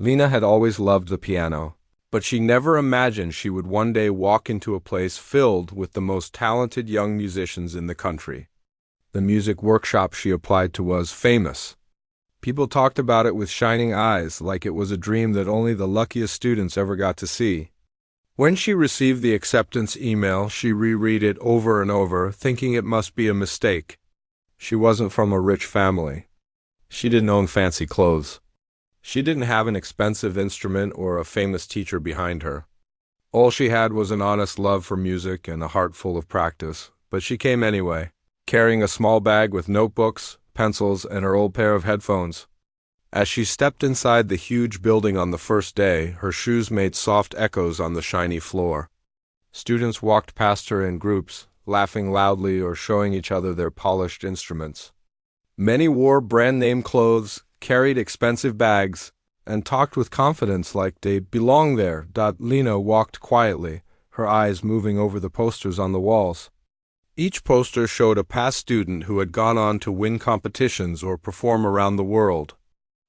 Lena had always loved the piano, but she never imagined she would one day walk into a place filled with the most talented young musicians in the country. The music workshop she applied to was famous. People talked about it with shining eyes, like it was a dream that only the luckiest students ever got to see. When she received the acceptance email, she reread it over and over, thinking it must be a mistake. She wasn't from a rich family. She didn't own fancy clothes. She didn't have an expensive instrument or a famous teacher behind her. All she had was an honest love for music and a heart full of practice, but she came anyway, carrying a small bag with notebooks, pencils, and her old pair of headphones. As she stepped inside the huge building on the first day, her shoes made soft echoes on the shiny floor. Students walked past her in groups, laughing loudly or showing each other their polished instruments. Many wore brand-name clothes, carried expensive bags, and talked with confidence like they belonged there. Lena walked quietly, her eyes moving over the posters on the walls. Each poster showed a past student who had gone on to win competitions or perform around the world.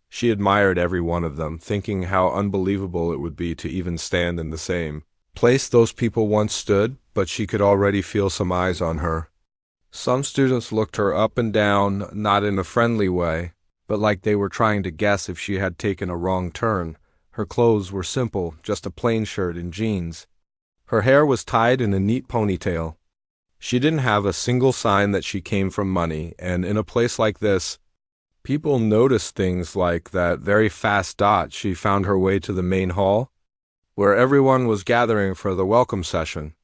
She admired every one of them, thinking how unbelievable it would be to even stand in the same place those people once stood, but she could already feel some eyes on her. Some students looked her up and down, not in a friendly way, but like they were trying to guess if she had taken a wrong turn. Her clothes were simple, just a plain shirt and jeans. Her hair was tied in a neat ponytail. She didn't have a single sign that she came from money, and in a place like this, people noticed things like that very fast. She found her way to the main hall, where everyone was gathering for the welcome session.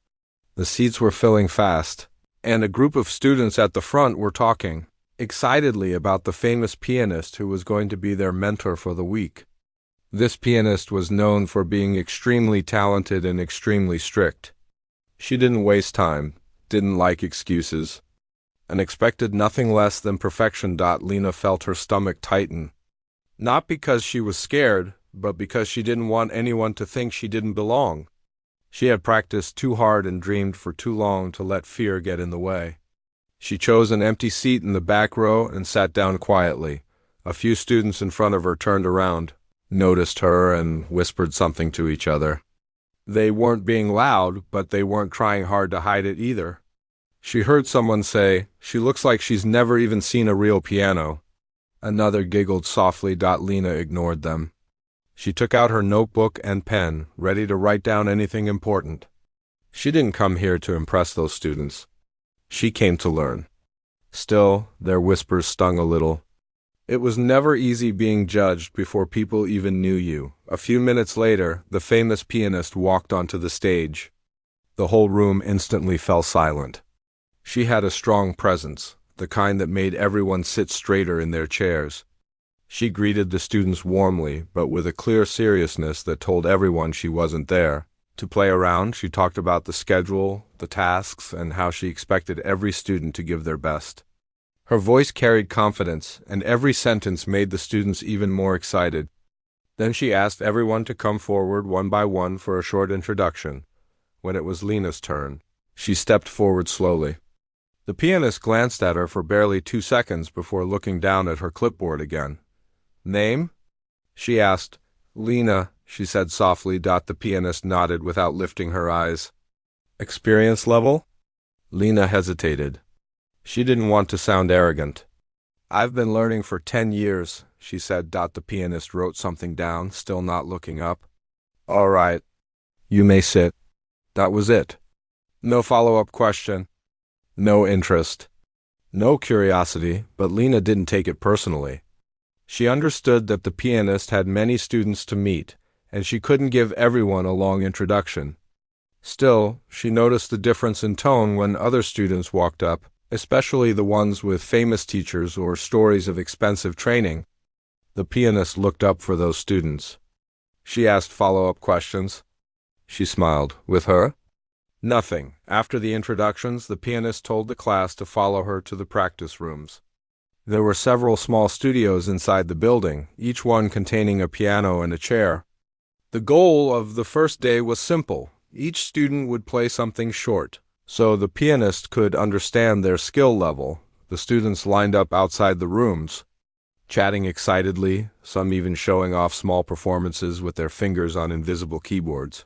The seats were filling fast, and a group of students at the front were talking excitedly about the famous pianist who was going to be their mentor for the week. This pianist was known for being extremely talented and extremely strict. She didn't waste time, didn't like excuses, and expected nothing less than perfection. Lena felt her stomach tighten, not because she was scared, but because she didn't want anyone to think she didn't belong. She had practiced too hard and dreamed for too long to let fear get in the way. She chose an empty seat in the back row and sat down quietly. A few students in front of her turned around, noticed her, and whispered something to each other. They weren't being loud, but they weren't trying hard to hide it either. She heard someone say, "She looks like she's never even seen a real piano." Another giggled softly. Lena ignored them. She took out her notebook and pen, ready to write down anything important. She didn't come here to impress those students. She came to learn. Still, their whispers stung a little. It was never easy being judged before people even knew you. A few minutes later, the famous pianist walked onto the stage. The whole room instantly fell silent. She had a strong presence, the kind that made everyone sit straighter in their chairs. She greeted the students warmly, but with a clear seriousness that told everyone she wasn't there to play around. She talked about the schedule, the tasks, and how she expected every student to give their best. Her voice carried confidence, and every sentence made the students even more excited. Then she asked everyone to come forward one by one for a short introduction. When it was Lena's turn, she stepped forward slowly. The pianist glanced at her for barely 2 seconds before looking down at her clipboard again. "Name?" she asked. "Lena," she said softly. The pianist nodded without lifting her eyes. "Experience level?" Lena hesitated. She didn't want to sound arrogant. "I've been learning for 10 years, she said. The pianist wrote something down, still not looking up. "All right. You may sit." That was it. No follow-up question. No interest. No curiosity, but Lena didn't take it personally. She understood that the pianist had many students to meet, and she couldn't give everyone a long introduction. Still, she noticed the difference in tone when other students walked up, especially the ones with famous teachers or stories of expensive training. The pianist looked up for those students. She asked follow-up questions. She smiled. "With her?" Nothing. After the introductions, the pianist told the class to follow her to the practice rooms. There were several small studios inside the building, each one containing a piano and a chair. The goal of the first day was simple. Each student would play something short, so the pianist could understand their skill level. The students lined up outside the rooms. chatting excitedly, some even showing off small performances with their fingers on invisible keyboards.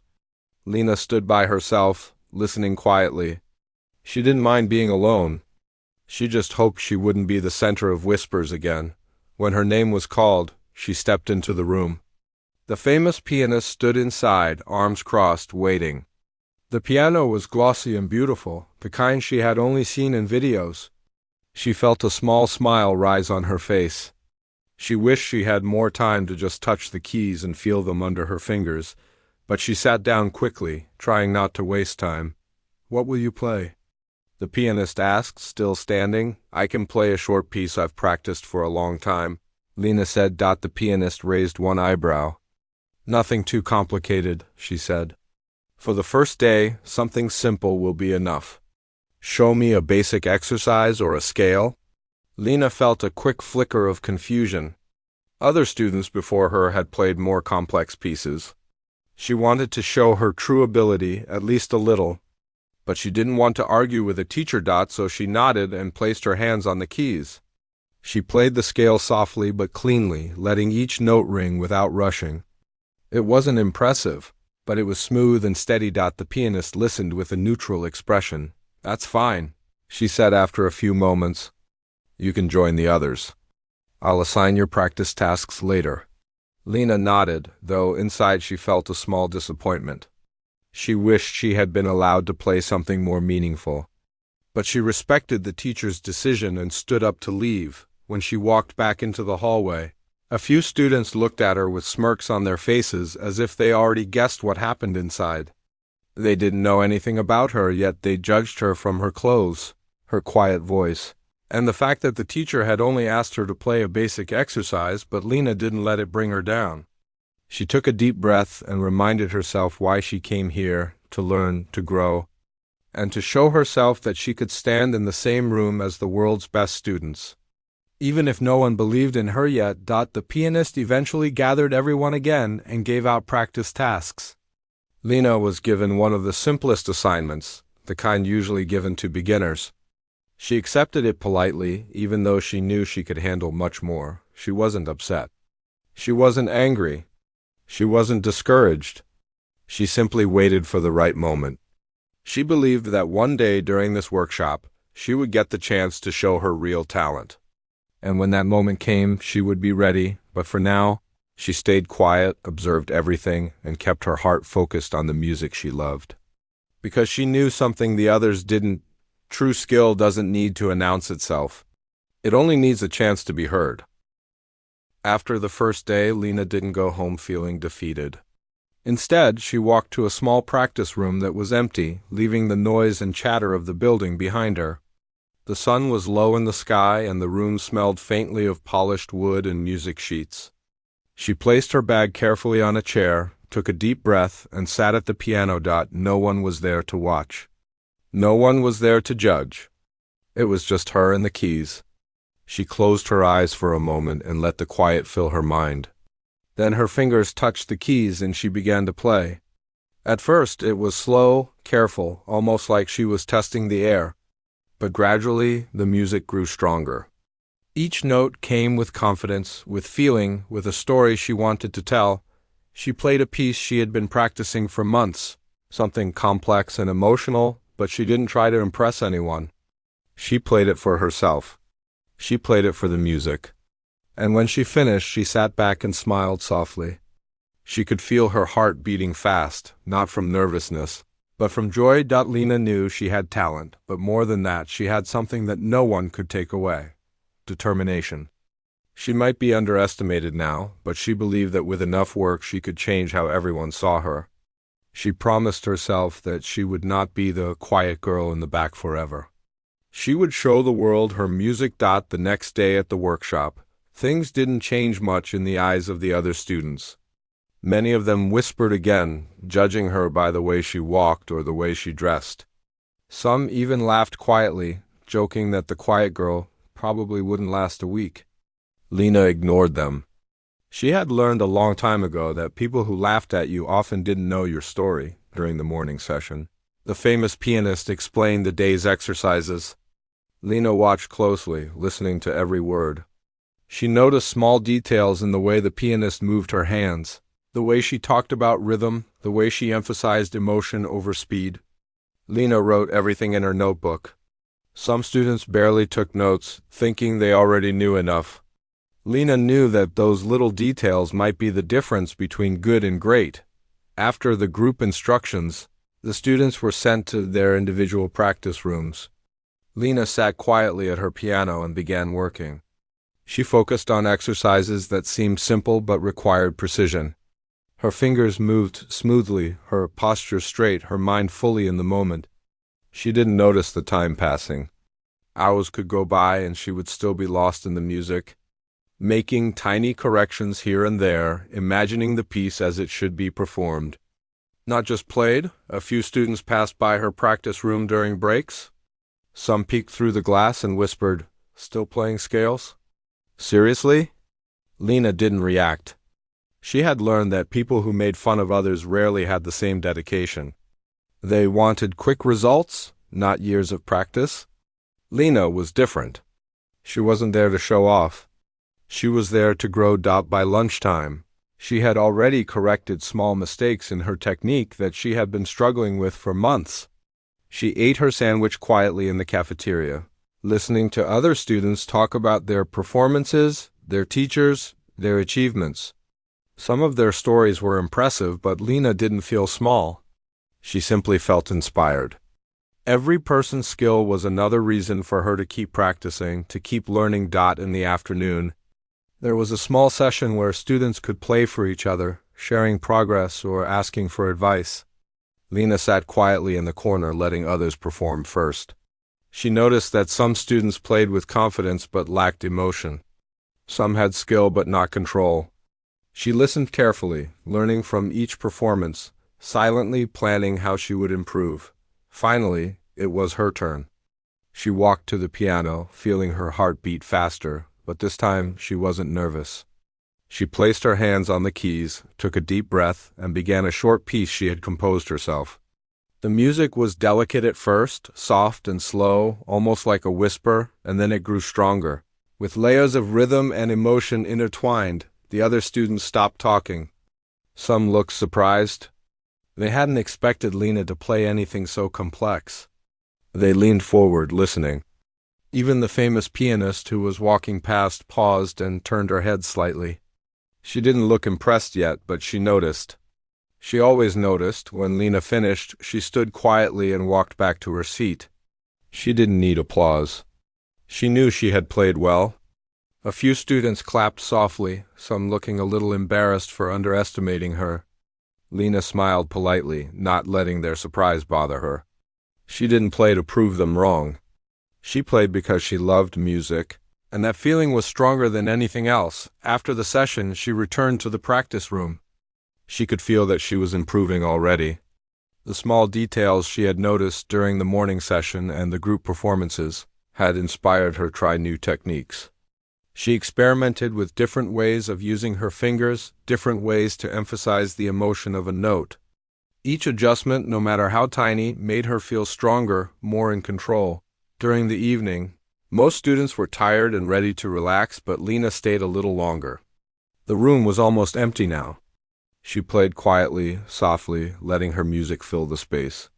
Lena stood by herself, listening quietly. She didn't mind being alone. She just hoped she wouldn't be the center of whispers again. When her name was called, she stepped into the room. The famous pianist stood inside, arms crossed, waiting. The piano was glossy and beautiful, the kind she had only seen in videos. She felt a small smile rise on her face. She wished she had more time to just touch the keys and feel them under her fingers, but she sat down quickly, trying not to waste time. "What will you play?" the pianist asked, still standing. "I can play a short piece I've practiced for a long time," Lena said. The pianist raised one eyebrow. "Nothing too complicated," she said. "For the first day, something simple will be enough. Show me a basic exercise or a scale." Lena felt a quick flicker of confusion. Other students before her had played more complex pieces. She wanted to show her true ability, at least a little, but she didn't want to argue with a teacher. So she nodded and placed her hands on the keys. She played the scale softly but cleanly, letting each note ring without rushing. It wasn't impressive, but it was smooth and steady. The pianist listened with a neutral expression. "That's fine," she said after a few moments. "You can join the others. I'll assign your practice tasks later." Lena nodded, though inside she felt a small disappointment. She wished she had been allowed to play something more meaningful. But she respected the teacher's decision and stood up to leave. When she walked back into the hallway, a few students looked at her with smirks on their faces as if they already guessed what happened inside. They didn't know anything about her, yet they judged her from her clothes, her quiet voice, and the fact that the teacher had only asked her to play a basic exercise, but Lena didn't let it bring her down. She took a deep breath and reminded herself why she came here: to learn, to grow, and to show herself that she could stand in the same room as the world's best students. Even if no one believed in her yet, the pianist eventually gathered everyone again and gave out practice tasks. Lena was given one of the simplest assignments, the kind usually given to beginners. She accepted it politely, even though she knew she could handle much more. She wasn't upset. She wasn't angry. She wasn't discouraged. She simply waited for the right moment. She believed that one day during this workshop, she would get the chance to show her real talent. And when that moment came, she would be ready, but for now, she stayed quiet, observed everything, and kept her heart focused on the music she loved. Because she knew something the others didn't. True skill doesn't need to announce itself. It only needs a chance to be heard. After the first day, Lena didn't go home feeling defeated. Instead, she walked to a small practice room that was empty, leaving the noise and chatter of the building behind her. The sun was low in the sky, and the room smelled faintly of polished wood and music sheets. She placed her bag carefully on a chair, took a deep breath, and sat at the piano. No one was there to watch. No one was there to judge. It was just her and the keys. She closed her eyes for a moment and let the quiet fill her mind. Then her fingers touched the keys and she began to play. At first it was slow, careful, almost like she was testing the air. But gradually the music grew stronger. Each note came with confidence, with feeling, with a story she wanted to tell. She played a piece she had been practicing for months, something complex and emotional, but she didn't try to impress anyone. She played it for herself. She played it for the music. And when she finished, she sat back and smiled softly. She could feel her heart beating fast, not from nervousness, but from joy. Lena knew she had talent, but more than that, she had something that no one could take away: determination. She might be underestimated now, but she believed that with enough work she could change how everyone saw her. She promised herself that she would not be the quiet girl in the back forever. She would show the world her music. The next day at the workshop, things didn't change much in the eyes of the other students. Many of them whispered again, judging her by the way she walked or the way she dressed. Some even laughed quietly, joking that the quiet girl probably wouldn't last a week. Lena ignored them. She had learned a long time ago that people who laughed at you often didn't know your story. During the morning session, the famous pianist explained the day's exercises. Lena watched closely, listening to every word. She noticed small details in the way the pianist moved her hands, the way she talked about rhythm, the way she emphasized emotion over speed. Lena wrote everything in her notebook. Some students barely took notes, thinking they already knew enough. Lena knew that those little details might be the difference between good and great. After the group instructions, the students were sent to their individual practice rooms. Lena sat quietly at her piano and began working. She focused on exercises that seemed simple but required precision. Her fingers moved smoothly, her posture straight, her mind fully in the moment. She didn't notice the time passing. Hours could go by and she would still be lost in the music, making tiny corrections here and there, imagining the piece as it should be performed. Not just played, a few students passed by her practice room during breaks. Some peeked through the glass and whispered, "Still playing scales?" "Seriously?" Lena didn't react. She had learned that people who made fun of others rarely had the same dedication. They wanted quick results, not years of practice. Lena was different. She wasn't there to show off. She was there to grow. By lunchtime, she had already corrected small mistakes in her technique that she had been struggling with for months. She ate her sandwich quietly in the cafeteria, listening to other students talk about their performances, their teachers, their achievements. Some of their stories were impressive, but Lena didn't feel small. She simply felt inspired. Every person's skill was another reason for her to keep practicing, to keep learning. In the afternoon, there was a small session where students could play for each other, sharing progress or asking for advice. Lena sat quietly in the corner, letting others perform first. She noticed that some students played with confidence but lacked emotion. Some had skill but not control. She listened carefully, learning from each performance, silently planning how she would improve. Finally, it was her turn. She walked to the piano, feeling her heart beat faster, but this time she wasn't nervous. She placed her hands on the keys, took a deep breath, and began a short piece she had composed herself. The music was delicate at first, soft and slow, almost like a whisper, and then it grew stronger. With layers of rhythm and emotion intertwined, the other students stopped talking. Some looked surprised. They hadn't expected Lena to play anything so complex. They leaned forward, listening. Even the famous pianist who was walking past paused and turned her head slightly. She didn't look impressed yet, but she noticed. She always noticed. When Lena finished, she stood quietly and walked back to her seat. She didn't need applause. She knew she had played well. A few students clapped softly, some looking a little embarrassed for underestimating her. Lena smiled politely, not letting their surprise bother her. She didn't play to prove them wrong. She played because she loved music, and that feeling was stronger than anything else. After the session, she returned to the practice room. She could feel that she was improving already. The small details she had noticed during the morning session and the group performances had inspired her to try new techniques. She experimented with different ways of using her fingers, different ways to emphasize the emotion of a note. Each adjustment, no matter how tiny, made her feel stronger, more in control. During the evening, most students were tired and ready to relax, but Lena stayed a little longer. The room was almost empty now. She played quietly, softly, letting her music fill the space.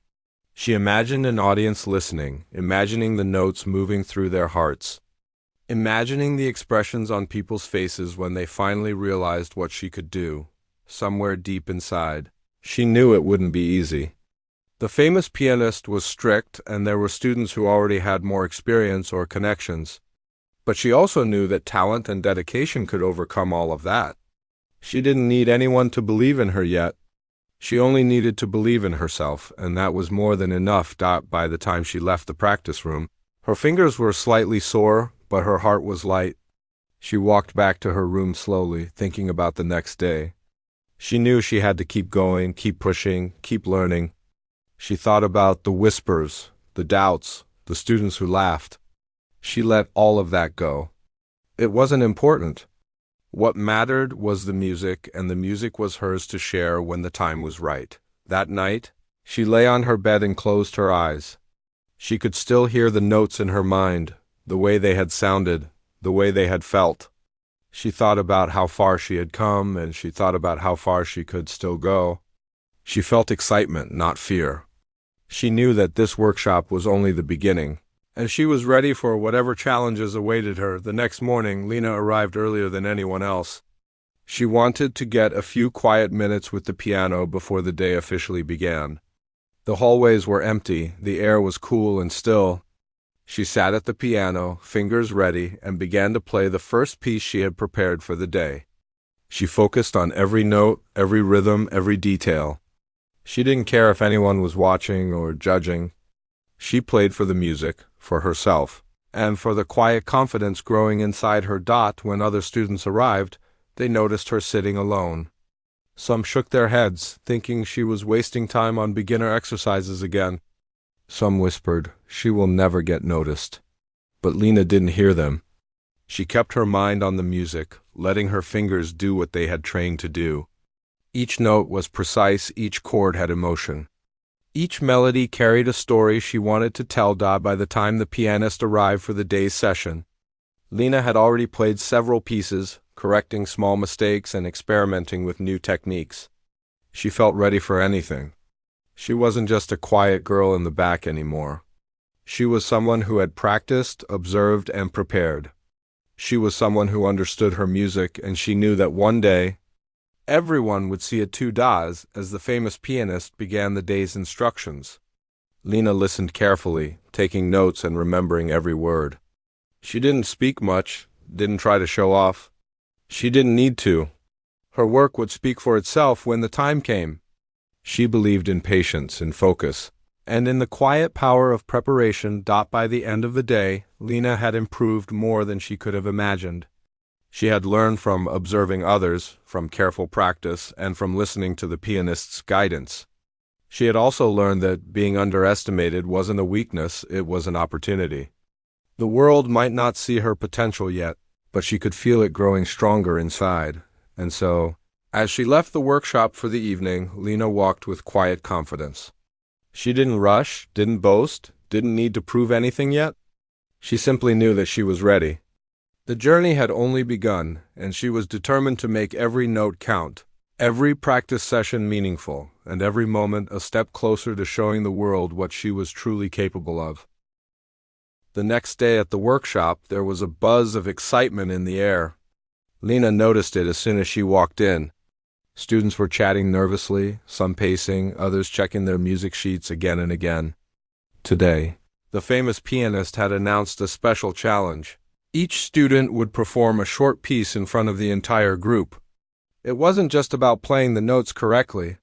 She imagined an audience listening, imagining the notes moving through their hearts, imagining the expressions on people's faces when they finally realized what she could do. Somewhere deep inside, she knew it wouldn't be easy. The famous pianist was strict, and there were students who already had more experience or connections. But she also knew that talent and dedication could overcome all of that. She didn't need anyone to believe in her yet. She only needed to believe in herself, and that was more than enough. By the time she left the practice room, her fingers were slightly sore, but her heart was light. She walked back to her room slowly, thinking about the next day. She knew she had to keep going, keep pushing, keep learning. She thought about the whispers, the doubts, the students who laughed. She let all of that go. It wasn't important. What mattered was the music, and the music was hers to share when the time was right. That night, she lay on her bed and closed her eyes. She could still hear the notes in her mind, the way they had sounded, the way they had felt. She thought about how far she had come, and she thought about how far she could still go. She felt excitement, not fear. She knew that this workshop was only the beginning, and she was ready for whatever challenges awaited her. The next morning, Lena arrived earlier than anyone else. She wanted to get a few quiet minutes with the piano before the day officially began. The hallways were empty, the air was cool and still. She sat at the piano, fingers ready, and began to play the first piece she had prepared for the day. She focused on every note, every rhythm, every detail. She didn't care if anyone was watching or judging. She played for the music, for herself, and for the quiet confidence growing inside her. When other students arrived, they noticed her sitting alone. Some shook their heads, thinking she was wasting time on beginner exercises again. Some whispered, "She will never get noticed." But Lena didn't hear them. She kept her mind on the music, letting her fingers do what they had trained to do. Each note was precise, each chord had emotion. Each melody carried a story she wanted to tell. By the time the pianist arrived for the day's session, Lena had already played several pieces, correcting small mistakes and experimenting with new techniques. She felt ready for anything. She wasn't just a quiet girl in the back anymore. She was someone who had practiced, observed, and prepared. She was someone who understood her music, and she knew that one day, everyone would see it too. As the famous pianist began the day's instructions, Lena listened carefully, taking notes and remembering every word. She didn't speak much, didn't try to show off. She didn't need to. Her work would speak for itself when the time came. She believed in patience and focus, and in the quiet power of preparation. By the end of the day, Lena had improved more than she could have imagined. She had learned from observing others, from careful practice, and from listening to the pianist's guidance. She had also learned that being underestimated wasn't a weakness, it was an opportunity. The world might not see her potential yet, but she could feel it growing stronger inside, and so, as she left the workshop for the evening, Lena walked with quiet confidence. She didn't rush, didn't boast, didn't need to prove anything yet. She simply knew that she was ready. The journey had only begun, and she was determined to make every note count, every practice session meaningful, and every moment a step closer to showing the world what she was truly capable of. The next day at the workshop, there was a buzz of excitement in the air. Lena noticed it as soon as she walked in. Students were chatting nervously, some pacing, others checking their music sheets again and again. Today, the famous pianist had announced a special challenge. Each student would perform a short piece in front of the entire group. It wasn't just about playing the notes correctly.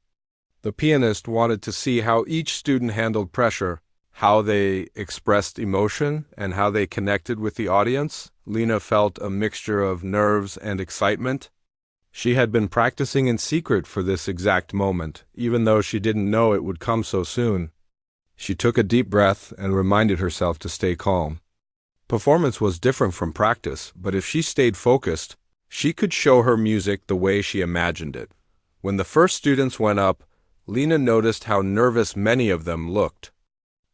The pianist wanted to see how each student handled pressure, how they expressed emotion, and how they connected with the audience. Lena felt a mixture of nerves and excitement. She had been practicing in secret for this exact moment, even though she didn't know it would come so soon. She took a deep breath and reminded herself to stay calm. Performance was different from practice, but if she stayed focused, she could show her music the way she imagined it. When the first students went up, Lena noticed how nervous many of them looked.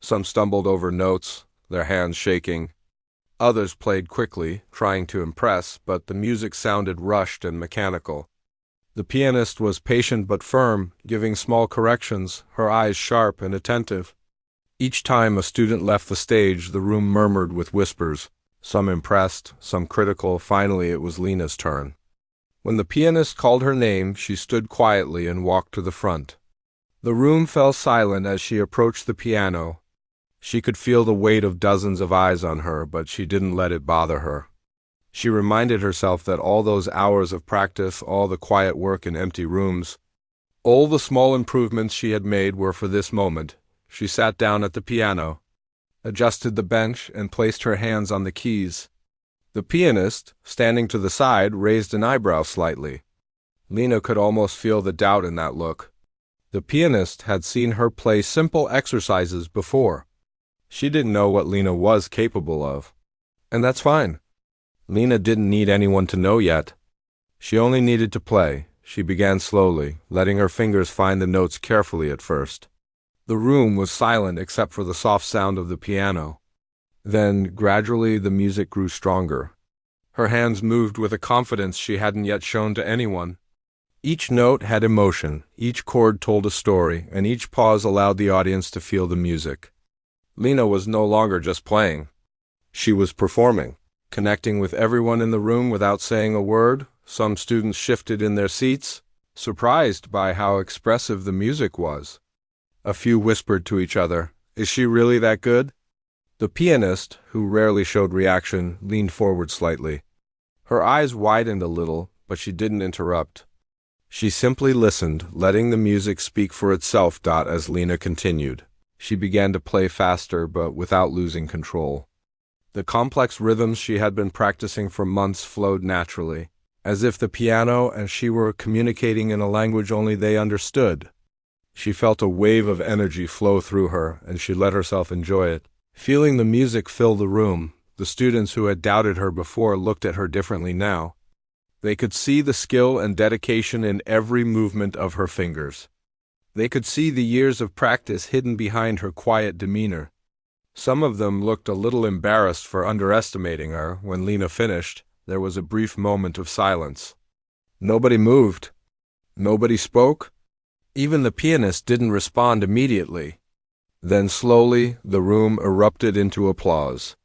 Some stumbled over notes, their hands shaking. Others played quickly, trying to impress, but the music sounded rushed and mechanical. The pianist was patient but firm, giving small corrections, her eyes sharp and attentive. Each time a student left the stage, the room murmured with whispers, some impressed, some critical. Finally, it was Lena's turn. When the pianist called her name, she stood quietly and walked to the front. The room fell silent as she approached the piano. She could feel the weight of dozens of eyes on her, but she didn't let it bother her. She reminded herself that all those hours of practice, all the quiet work in empty rooms, all the small improvements she had made were for this moment. She sat down at the piano, adjusted the bench, and placed her hands on the keys. The pianist, standing to the side, raised an eyebrow slightly. Lena could almost feel the doubt in that look. The pianist had seen her play simple exercises before. She didn't know what Lena was capable of. And that's fine. Lena didn't need anyone to know yet. She only needed to play. She began slowly, letting her fingers find the notes carefully at first. The room was silent except for the soft sound of the piano. Then, gradually, the music grew stronger. Her hands moved with a confidence she hadn't yet shown to anyone. Each note had emotion, each chord told a story, and each pause allowed the audience to feel the music. Lena was no longer just playing. She was performing, connecting with everyone in the room without saying a word. Some students shifted in their seats, surprised by how expressive the music was. A few whispered to each other, "Is she really that good?" The pianist, who rarely showed reaction, leaned forward slightly. Her eyes widened a little, but she didn't interrupt. She simply listened, letting the music speak for itself. As Lena continued, she began to play faster but without losing control. The complex rhythms she had been practicing for months flowed naturally, as if the piano and she were communicating in a language only they understood. She felt a wave of energy flow through her, and she let herself enjoy it. Feeling the music fill the room, the students who had doubted her before looked at her differently now. They could see the skill and dedication in every movement of her fingers. They could see the years of practice hidden behind her quiet demeanor. Some of them looked a little embarrassed for underestimating her. When Lena finished, there was a brief moment of silence. Nobody moved. Nobody spoke. Even the pianist didn't respond immediately. Then slowly, the room erupted into applause.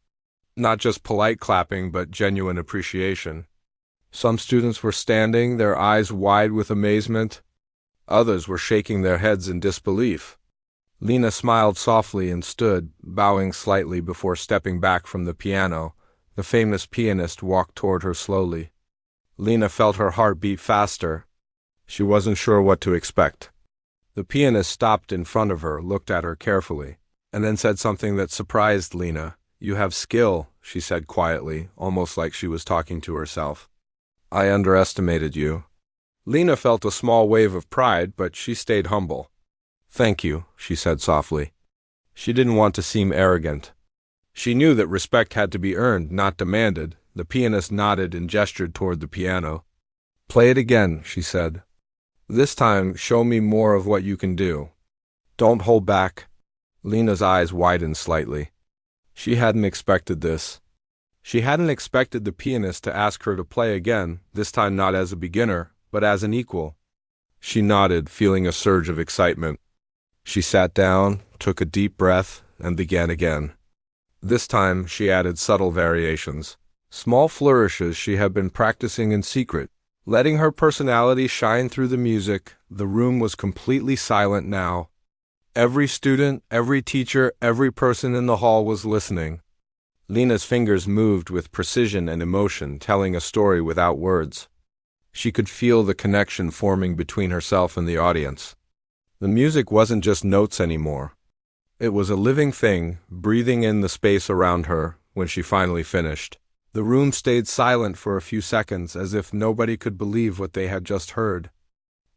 Not just polite clapping, but genuine appreciation. Some students were standing, their eyes wide with amazement. Others were shaking their heads in disbelief. Lena smiled softly and stood, bowing slightly before stepping back from the piano. The famous pianist walked toward her slowly. Lena felt her heart beat faster. She wasn't sure what to expect. The pianist stopped in front of her, looked at her carefully, and then said something that surprised Lena. "You have skill," she said quietly, almost like she was talking to herself. "I underestimated you." Lena felt a small wave of pride, but she stayed humble. "Thank you," she said softly. She didn't want to seem arrogant. She knew that respect had to be earned, not demanded. The pianist nodded and gestured toward the piano. "Play it again," she said. "This time, show me more of what you can do. Don't hold back." Lena's eyes widened slightly. She hadn't expected this. She hadn't expected the pianist to ask her to play again, this time not as a beginner, but as an equal. She nodded, feeling a surge of excitement. She sat down, took a deep breath, and began again. This time, she added subtle variations, small flourishes she had been practicing in secret. Letting her personality shine through the music, the room was completely silent now. Every student, every teacher, every person in the hall was listening. Lena's fingers moved with precision and emotion, telling a story without words. She could feel the connection forming between herself and the audience. The music wasn't just notes anymore. It was a living thing, breathing in the space around her. When she finally finished, the room stayed silent for a few seconds, as if nobody could believe what they had just heard.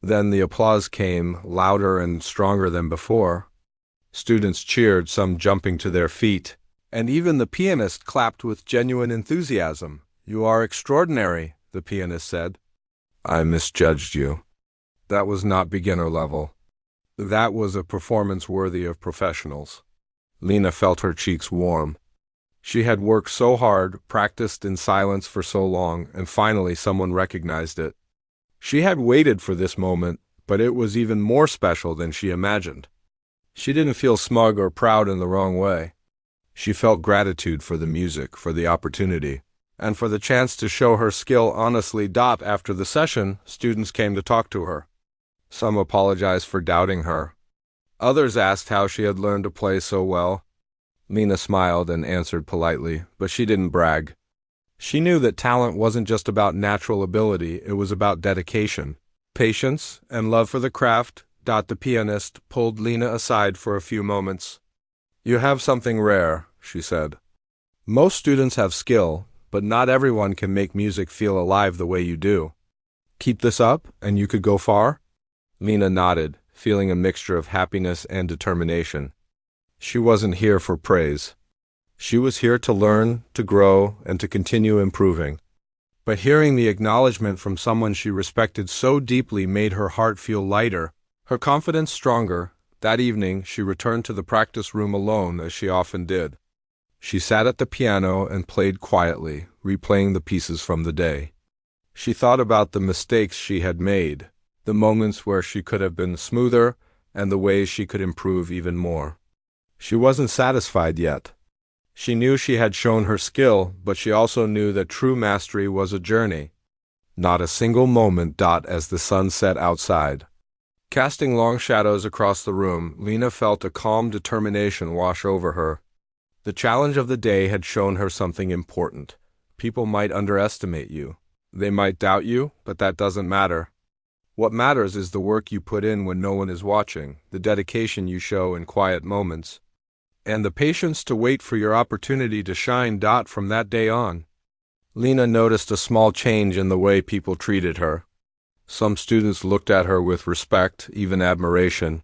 Then the applause came, louder and stronger than before. Students cheered, some jumping to their feet, and even the pianist clapped with genuine enthusiasm. "You are extraordinary," the pianist said. "I misjudged you." That was not beginner level. That was a performance worthy of professionals. Lena felt her cheeks warm. She had worked so hard, practiced in silence for so long, and finally someone recognized it. She had waited for this moment, but it was even more special than she imagined. She didn't feel smug or proud in the wrong way. She felt gratitude for the music, for the opportunity, and for the chance to show her skill honestly. After the session, students came to talk to her. Some apologized for doubting her. Others asked how she had learned to play so well. Lena smiled and answered politely, but she didn't brag. She knew that talent wasn't just about natural ability, it was about dedication, patience, and love for the craft. The pianist pulled Lena aside for a few moments. "You have something rare," she said. "Most students have skill, but not everyone can make music feel alive the way you do. Keep this up, and you could go far?" Lena nodded, feeling a mixture of happiness and determination. She wasn't here for praise. She was here to learn, to grow, and to continue improving. But hearing the acknowledgement from someone she respected so deeply made her heart feel lighter, her confidence stronger. That evening, she returned to the practice room alone, as she often did. She sat at the piano and played quietly, replaying the pieces from the day. She thought about the mistakes she had made, the moments where she could have been smoother, and the ways she could improve even more. She wasn't satisfied yet. She knew she had shown her skill, but she also knew that true mastery was a journey, not a single moment. As the sun set outside, casting long shadows across the room, Lena felt a calm determination wash over her. The challenge of the day had shown her something important. People might underestimate you. They might doubt you, but that doesn't matter. What matters is the work you put in when no one is watching, the dedication you show in quiet moments, and the patience to wait for your opportunity to shine. From that day on, Lena noticed a small change in the way people treated her. Some students looked at her with respect, even admiration.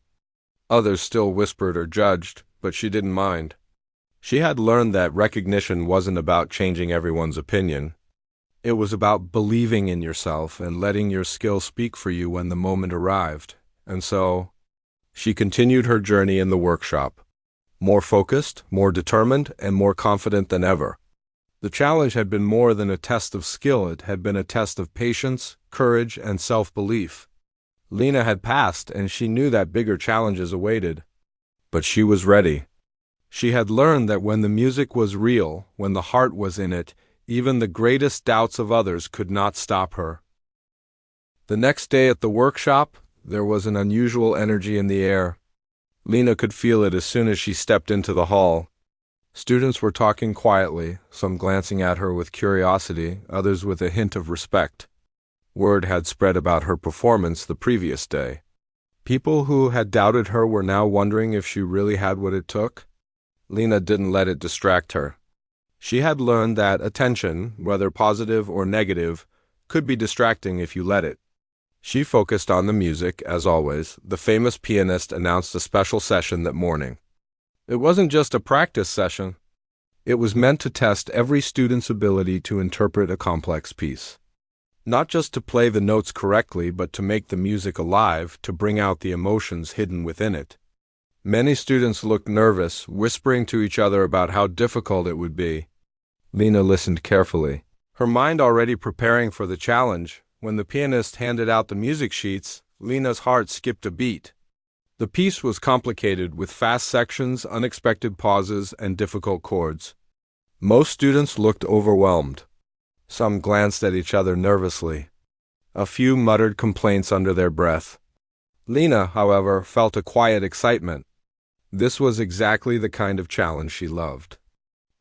Others still whispered or judged, but she didn't mind. She had learned that recognition wasn't about changing everyone's opinion. It was about believing in yourself and letting your skill speak for you when the moment arrived. And so, she continued her journey in the workshop, more focused, more determined, and more confident than ever. The challenge had been more than a test of skill. It had been a test of patience, courage, and self-belief. Lena had passed, and she knew that bigger challenges awaited. But she was ready. She had learned that when the music was real, when the heart was in it, even the greatest doubts of others could not stop her. The next day at the workshop, there was an unusual energy in the air. Lena could feel it as soon as she stepped into the hall. Students were talking quietly, some glancing at her with curiosity, others with a hint of respect. Word had spread about her performance the previous day. People who had doubted her were now wondering if she really had what it took. Lena didn't let it distract her. She had learned that attention, whether positive or negative, could be distracting if you let it. She focused on the music, as always. The famous pianist announced a special session that morning. It wasn't just a practice session. It was meant to test every student's ability to interpret a complex piece. Not just to play the notes correctly, but to make the music alive, to bring out the emotions hidden within it. Many students looked nervous, whispering to each other about how difficult it would be. Lena listened carefully, her mind already preparing for the challenge. When the pianist handed out the music sheets, Lena's heart skipped a beat. The piece was complicated, with fast sections, unexpected pauses, and difficult chords. Most students looked overwhelmed. Some glanced at each other nervously. A few muttered complaints under their breath. Lena, however, felt a quiet excitement. This was exactly the kind of challenge she loved.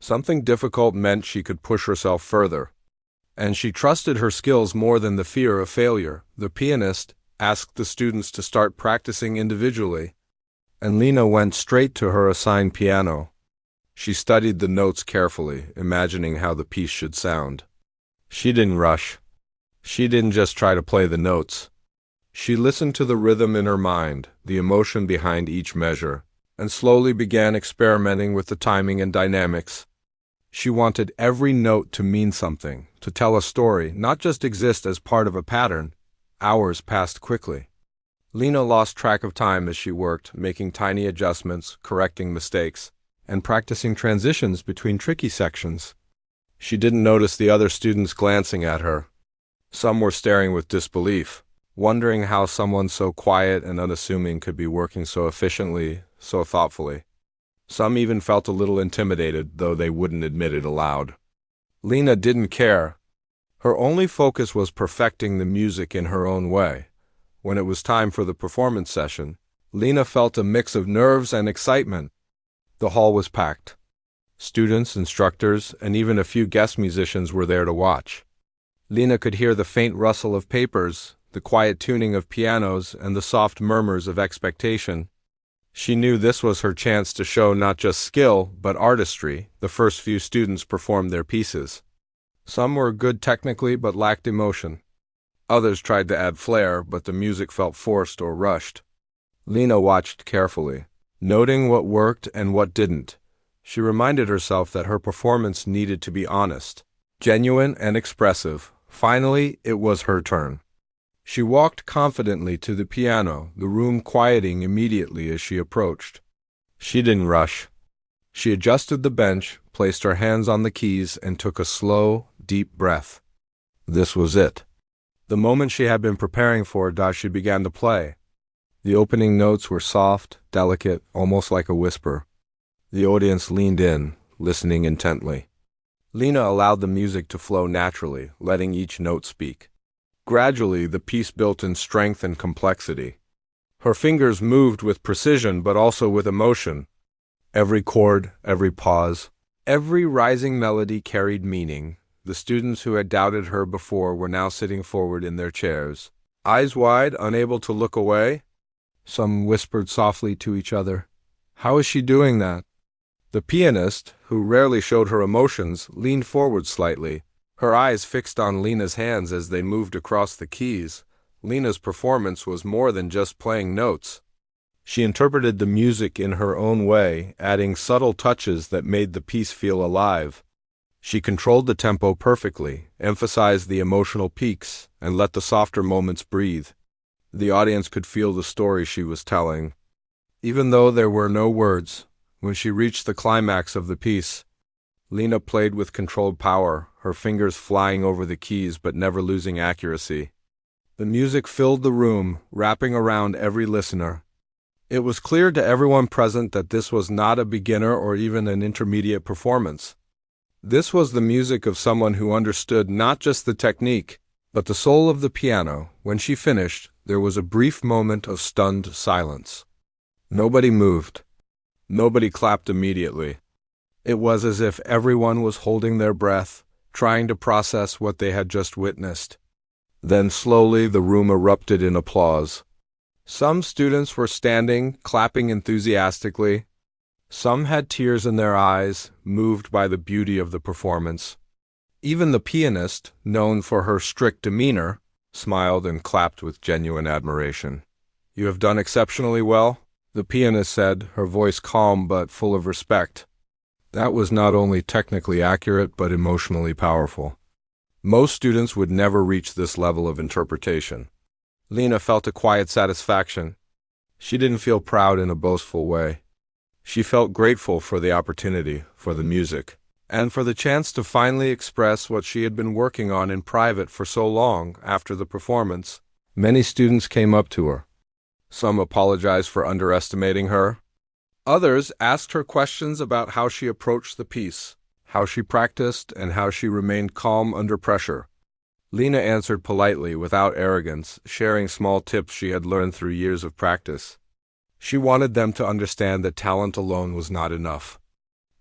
Something difficult meant she could push herself further. And she trusted her skills more than the fear of failure. The pianist asked the students to start practicing individually, and Lena went straight to her assigned piano. She studied the notes carefully, imagining how the piece should sound. She didn't rush. She didn't just try to play the notes. She listened to the rhythm in her mind, the emotion behind each measure, and slowly began experimenting with the timing and dynamics. She wanted every note to mean something, to tell a story, not just exist as part of a pattern. Hours passed quickly. Lena lost track of time as she worked, making tiny adjustments, correcting mistakes, and practicing transitions between tricky sections. She didn't notice the other students glancing at her. Some were staring with disbelief, wondering how someone so quiet and unassuming could be working so efficiently, so thoughtfully. Some even felt a little intimidated, though they wouldn't admit it aloud. Lena didn't care. Her only focus was perfecting the music in her own way. When it was time for the performance session, Lena felt a mix of nerves and excitement. The hall was packed. Students, instructors, and even a few guest musicians were there to watch. Lena could hear the faint rustle of papers, the quiet tuning of pianos, and the soft murmurs of expectation. She knew this was her chance to show not just skill, but artistry. The first few students performed their pieces. Some were good technically, but lacked emotion. Others tried to add flair, but the music felt forced or rushed. Lena watched carefully, noting what worked and what didn't. She reminded herself that her performance needed to be honest, genuine, and expressive. Finally, it was her turn. She walked confidently to the piano, the room quieting immediately as she approached. She didn't rush. She adjusted the bench, placed her hands on the keys, and took a slow, deep breath. This was it. The moment she had been preparing for, she began to play. The opening notes were soft, delicate, almost like a whisper. The audience leaned in, listening intently. Lena allowed the music to flow naturally, letting each note speak. Gradually, the piece built in strength and complexity. Her fingers moved with precision but also with emotion. Every chord, every pause, every rising melody carried meaning. The students who had doubted her before were now sitting forward in their chairs, eyes wide, unable to look away. Some whispered softly to each other, "How is she doing that?" The pianist, who rarely showed her emotions, leaned forward slightly, her eyes fixed on Lena's hands as they moved across the keys. Lena's performance was more than just playing notes. She interpreted the music in her own way, adding subtle touches that made the piece feel alive. She controlled the tempo perfectly, emphasized the emotional peaks, and let the softer moments breathe. The audience could feel the story she was telling. Even though there were no words, when she reached the climax of the piece, Lena played with controlled power, her fingers flying over the keys but never losing accuracy. The music filled the room, wrapping around every listener. It was clear to everyone present that this was not a beginner or even an intermediate performance. This was the music of someone who understood not just the technique, but the soul of the piano. When she finished, there was a brief moment of stunned silence. Nobody moved. Nobody clapped immediately. It was as if everyone was holding their breath, trying to process what they had just witnessed. Then slowly the room erupted in applause. Some students were standing, clapping enthusiastically. Some had tears in their eyes, moved by the beauty of the performance. Even the pianist, known for her strict demeanor, smiled and clapped with genuine admiration. "You have done exceptionally well," the pianist said, her voice calm but full of respect. That was not only technically accurate but emotionally powerful. Most students would never reach this level of interpretation. Lena felt a quiet satisfaction. She didn't feel proud in a boastful way. She felt grateful for the opportunity, for the music, and for the chance to finally express what she had been working on in private for so long. After the performance, many students came up to her. Some apologized for underestimating her. Others asked her questions about how she approached the piece, how she practiced, and how she remained calm under pressure. Lena answered politely, without arrogance, sharing small tips she had learned through years of practice. She wanted them to understand that talent alone was not enough.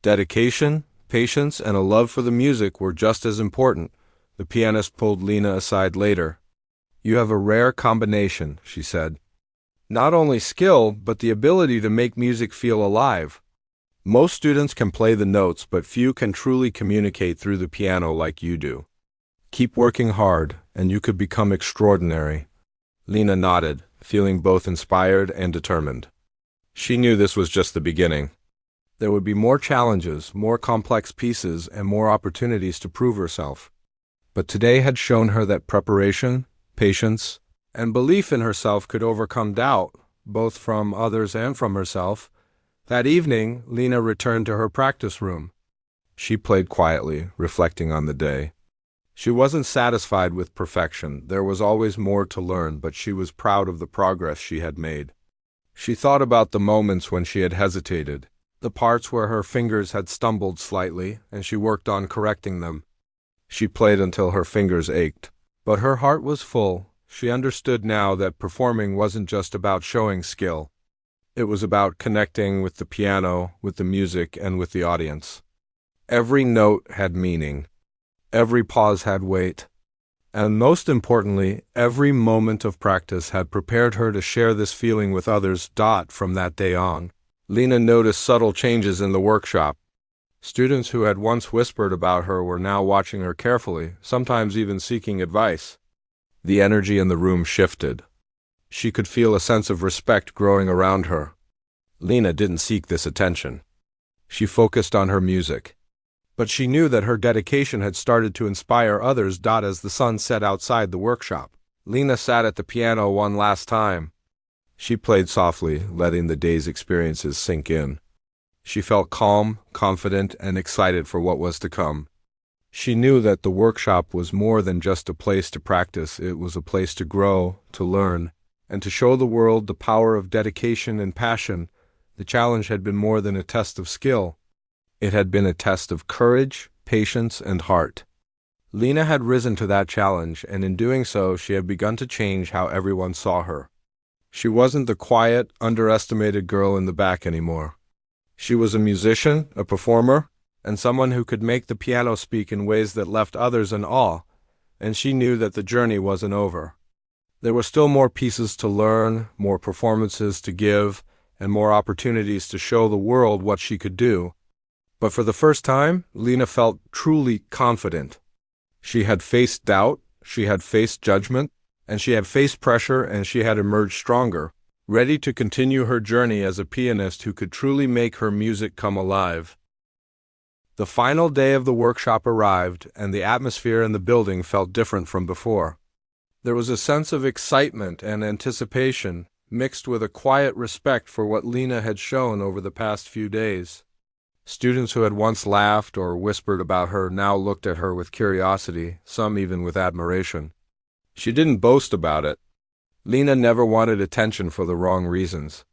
Dedication, patience, and a love for the music were just as important. The pianist pulled Lena aside later. "You have a rare combination," she said. "Not only skill, but the ability to make music feel alive. Most students can play the notes, but few can truly communicate through the piano like you do. Keep working hard, and you could become extraordinary." Lena nodded, feeling both inspired and determined. She knew this was just the beginning. There would be more challenges, more complex pieces, and more opportunities to prove herself. But today had shown her that preparation, patience, and belief in herself could overcome doubt, both from others and from herself. That evening, Lena returned to her practice room. She played quietly, reflecting on the day. She wasn't satisfied with perfection. There was always more to learn, but she was proud of the progress she had made. She thought about the moments when she had hesitated, the parts where her fingers had stumbled slightly, and she worked on correcting them. She played until her fingers ached, but her heart was full. She understood now that performing wasn't just about showing skill. It was about connecting with the piano, with the music, and with the audience. Every note had meaning. Every pause had weight. And most importantly, every moment of practice had prepared her to share this feeling with others. From that day on, Lena noticed subtle changes in the workshop. Students who had once whispered about her were now watching her carefully, sometimes even seeking advice. The energy in the room shifted. She could feel a sense of respect growing around her. Lena didn't seek this attention. She focused on her music. But she knew that her dedication had started to inspire others. As the sun set outside the workshop, Lena sat at the piano one last time. She played softly, letting the day's experiences sink in. She felt calm, confident, and excited for what was to come. She knew that the workshop was more than just a place to practice. It was a place to grow, to learn, and to show the world the power of dedication and passion. The challenge had been more than a test of skill. It had been a test of courage, patience, and heart. Lena had risen to that challenge, and in doing so, she had begun to change how everyone saw her. She wasn't the quiet, underestimated girl in the back anymore. She was a musician, a performer, and someone who could make the piano speak in ways that left others in awe, and she knew that the journey wasn't over. There were still more pieces to learn, more performances to give, and more opportunities to show the world what she could do. But for the first time, Lena felt truly confident. She had faced doubt, she had faced judgment, and she had faced pressure, and she had emerged stronger, ready to continue her journey as a pianist who could truly make her music come alive. The final day of the workshop arrived, and the atmosphere in the building felt different from before. There was a sense of excitement and anticipation, mixed with a quiet respect for what Lena had shown over the past few days. Students who had once laughed or whispered about her now looked at her with curiosity, some even with admiration. She didn't boast about it. Lena never wanted attention for the wrong reasons.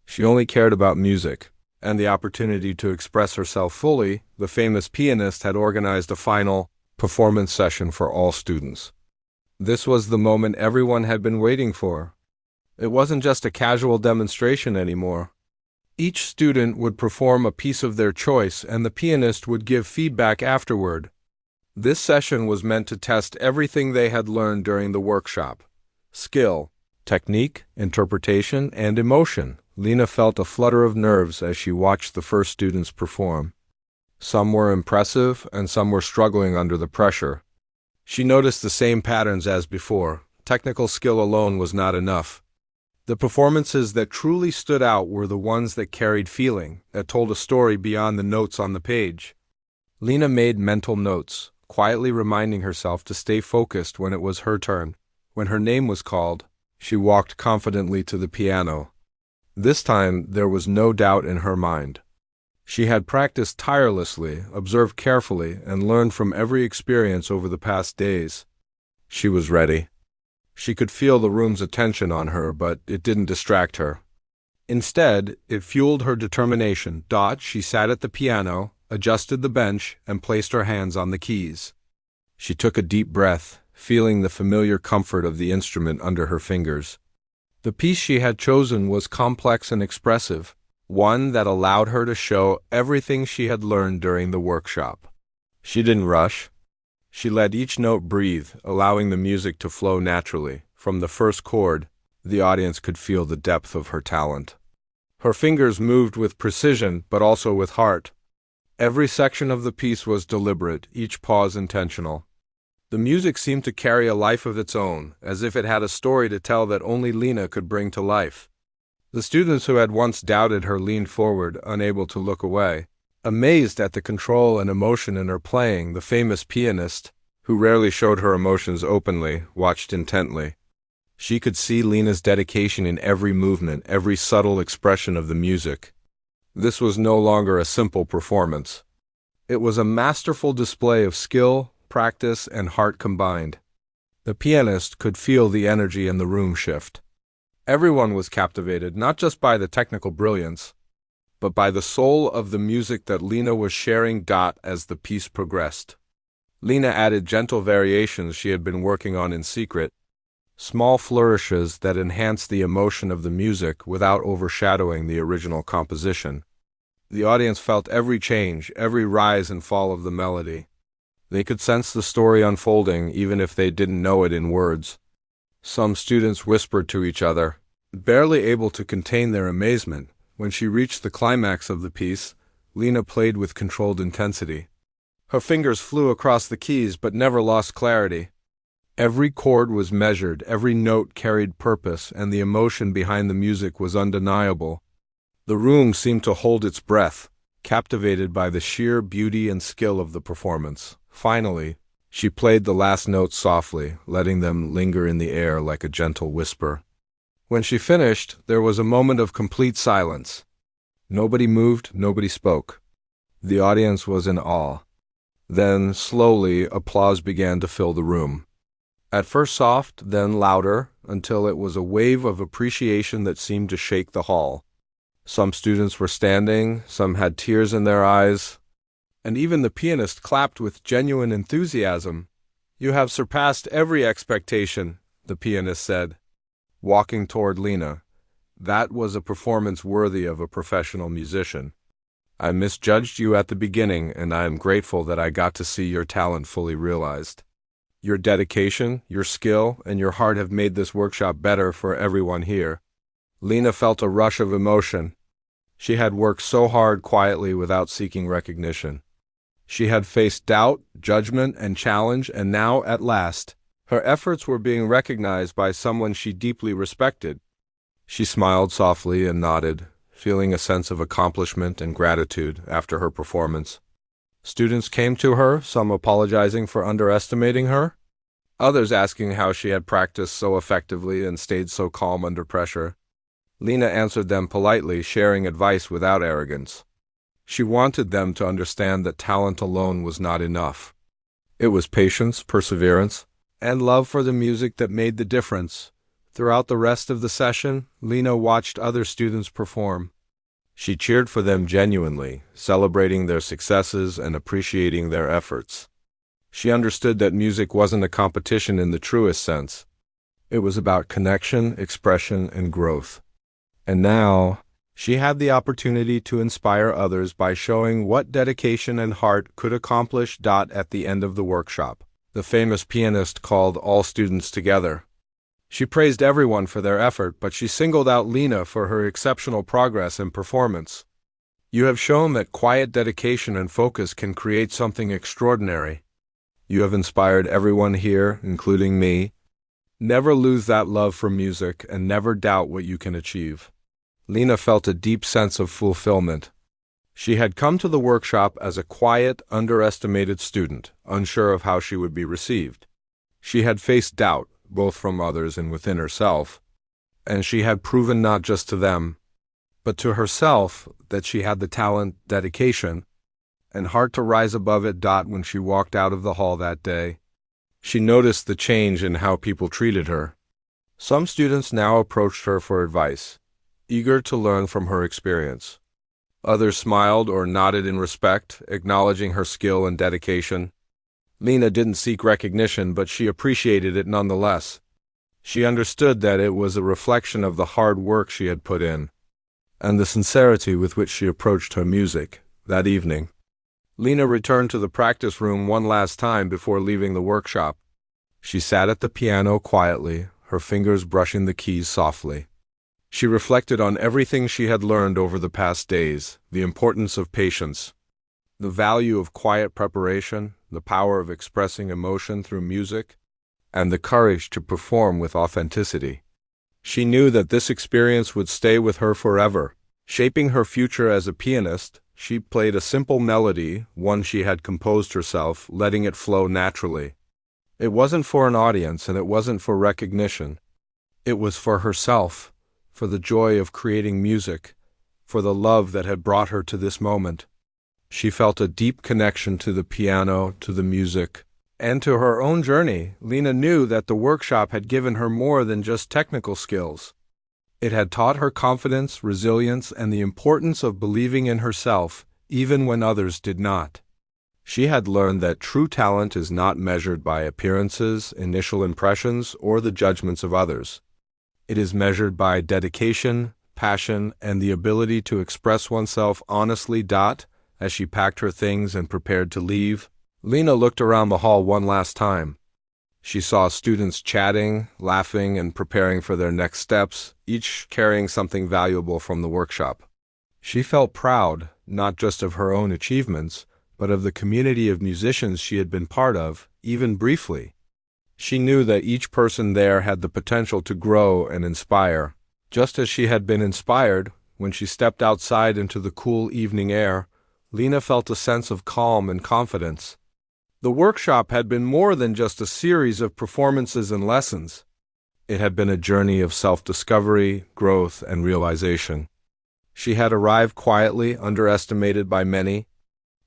She only cared about music, and the opportunity to express herself fully. The famous pianist had organized a final performance session for all students. This was the moment everyone had been waiting for. It wasn't just a casual demonstration anymore. Each student would perform a piece of their choice, and the pianist would give feedback afterward. This session was meant to test everything they had learned during the workshop: skill, technique, interpretation, and emotion. Lena felt a flutter of nerves as she watched the first students perform. Some were impressive, and some were struggling under the pressure. She noticed the same patterns as before. Technical skill alone was not enough. The performances that truly stood out were the ones that carried feeling, that told a story beyond the notes on the page. Lena made mental notes, quietly reminding herself to stay focused when it was her turn. When her name was called, she walked confidently to the piano. This time, there was no doubt in her mind. She had practiced tirelessly, observed carefully, and learned from every experience over the past days. She was ready. She could feel the room's attention on her, but it didn't distract her. Instead, it fueled her determination. She sat at the piano, adjusted the bench, and placed her hands on the keys. She took a deep breath, feeling the familiar comfort of the instrument under her fingers. The piece she had chosen was complex and expressive, one that allowed her to show everything she had learned during the workshop. She didn't rush. She let each note breathe, allowing the music to flow naturally. From the first chord, the audience could feel the depth of her talent. Her fingers moved with precision, but also with heart. Every section of the piece was deliberate, each pause intentional. The music seemed to carry a life of its own, as if it had a story to tell that only Lena could bring to life. The students who had once doubted her leaned forward, unable to look away. Amazed at the control and emotion in her playing, the famous pianist, who rarely showed her emotions openly, watched intently. She could see Lena's dedication in every movement, every subtle expression of the music. This was no longer a simple performance. It was a masterful display of skill, practice, and heart combined. The pianist could feel the energy in the room shift. Everyone was captivated, not just by the technical brilliance, but by the soul of the music that Lena was sharing. As the piece progressed, Lena added gentle variations she had been working on in secret, small flourishes that enhanced the emotion of the music without overshadowing the original composition. The audience felt every change, every rise and fall of the melody. They could sense the story unfolding, even if they didn't know it in words. Some students whispered to each other, barely able to contain their amazement. When she reached the climax of the piece, Lena played with controlled intensity. Her fingers flew across the keys but never lost clarity. Every chord was measured, every note carried purpose, and the emotion behind the music was undeniable. The room seemed to hold its breath, captivated by the sheer beauty and skill of the performance. Finally, she played the last notes softly, letting them linger in the air like a gentle whisper. When she finished, there was a moment of complete silence. Nobody moved, nobody spoke. The audience was in awe. Then, slowly, applause began to fill the room. At first soft, then louder, until it was a wave of appreciation that seemed to shake the hall. Some students were standing, some had tears in their eyes, and even the pianist clapped with genuine enthusiasm. "You have surpassed every expectation," the pianist said, walking toward Lena. "That was a performance worthy of a professional musician. I misjudged you at the beginning, and I am grateful that I got to see your talent fully realized. Your dedication, your skill, and your heart have made this workshop better for everyone here." Lena felt a rush of emotion. She had worked so hard quietly without seeking recognition. She had faced doubt, judgment, and challenge, and now, at last, her efforts were being recognized by someone she deeply respected. She smiled softly and nodded, feeling a sense of accomplishment and gratitude after her performance. Students came to her, some apologizing for underestimating her, others asking how she had practiced so effectively and stayed so calm under pressure. Lena answered them politely, sharing advice without arrogance. She wanted them to understand that talent alone was not enough. It was patience, perseverance, and love for the music that made the difference. Throughout the rest of the session, Lena watched other students perform. She cheered for them genuinely, celebrating their successes and appreciating their efforts. She understood that music wasn't a competition in the truest sense. It was about connection, expression, and growth. And now, she had the opportunity to inspire others by showing what dedication and heart could accomplish. At the end of the workshop, the famous pianist called all students together. She praised everyone for their effort, but she singled out Lena for her exceptional progress and performance. "You have shown that quiet dedication and focus can create something extraordinary. You have inspired everyone here, including me. Never lose that love for music and never doubt what you can achieve." Lena felt a deep sense of fulfillment. She had come to the workshop as a quiet, underestimated student, unsure of how she would be received. She had faced doubt, both from others and within herself, and she had proven not just to them, but to herself that she had the talent, dedication, and heart to rise above it. When she walked out of the hall that day, she noticed the change in how people treated her. Some students now approached her for advice, eager to learn from her experience. Others smiled or nodded in respect, acknowledging her skill and dedication. Lena didn't seek recognition, but she appreciated it nonetheless. She understood that it was a reflection of the hard work she had put in, and the sincerity with which she approached her music. That evening, Lena returned to the practice room one last time before leaving the workshop. She sat at the piano quietly, her fingers brushing the keys softly. She reflected on everything she had learned over the past days, the importance of patience, the value of quiet preparation, the power of expressing emotion through music, and the courage to perform with authenticity. She knew that this experience would stay with her forever. Shaping her future as a pianist, she played a simple melody, one she had composed herself, letting it flow naturally. It wasn't for an audience, and it wasn't for recognition. It was for herself, for the joy of creating music, for the love that had brought her to this moment. She felt a deep connection to the piano, to the music, and to her own journey. Lena knew that the workshop had given her more than just technical skills. It had taught her confidence, resilience, and the importance of believing in herself, even when others did not. She had learned that true talent is not measured by appearances, initial impressions, or the judgments of others. It is measured by dedication, passion, and the ability to express oneself honestly. As she packed her things and prepared to leave, Lena looked around the hall one last time. She saw students chatting, laughing, and preparing for their next steps, each carrying something valuable from the workshop. She felt proud, not just of her own achievements, but of the community of musicians she had been part of, even briefly. She knew that each person there had the potential to grow and inspire, just as she had been inspired when she stepped outside into the cool evening air. Lena felt a sense of calm and confidence. The workshop had been more than just a series of performances and lessons. It had been a journey of self-discovery, growth, and realization. She had arrived quietly, underestimated by many,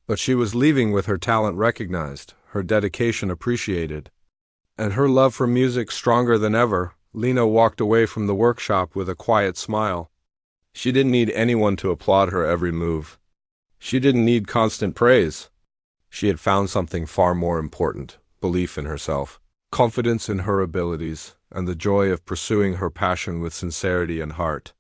But she was leaving with her talent recognized, her dedication appreciated, and her love for music stronger than ever. Lena walked away from the workshop with a quiet smile. She didn't need anyone to applaud her every move. She didn't need constant praise. She had found something far more important: belief in herself, confidence in her abilities, and the joy of pursuing her passion with sincerity and heart.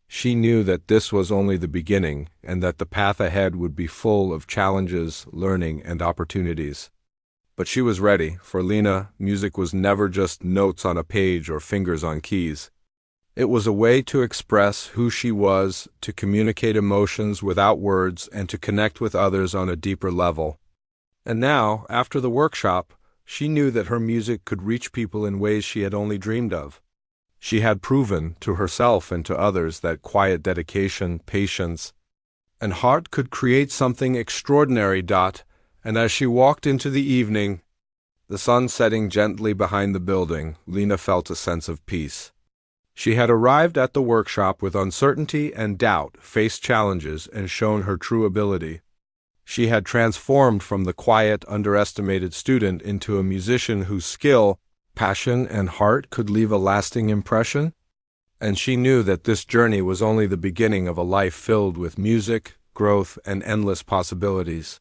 She knew that this was only the beginning, and that the path ahead would be full of challenges, learning, and opportunities. But she was ready. For Lena, music was never just notes on a page or fingers on keys. It was a way to express who she was, to communicate emotions without words, and to connect with others on a deeper level. And now, after the workshop, she knew that her music could reach people in ways she had only dreamed of. She had proven to herself and to others that quiet dedication, patience, and heart could create something extraordinary. And as she walked into the evening, the sun setting gently behind the building, Lena felt a sense of peace. She had arrived at the workshop with uncertainty and doubt, faced challenges, and shown her true ability. She had transformed from the quiet, underestimated student into a musician whose skill, passion, and heart could leave a lasting impression. And she knew that this journey was only the beginning of a life filled with music, growth, and endless possibilities.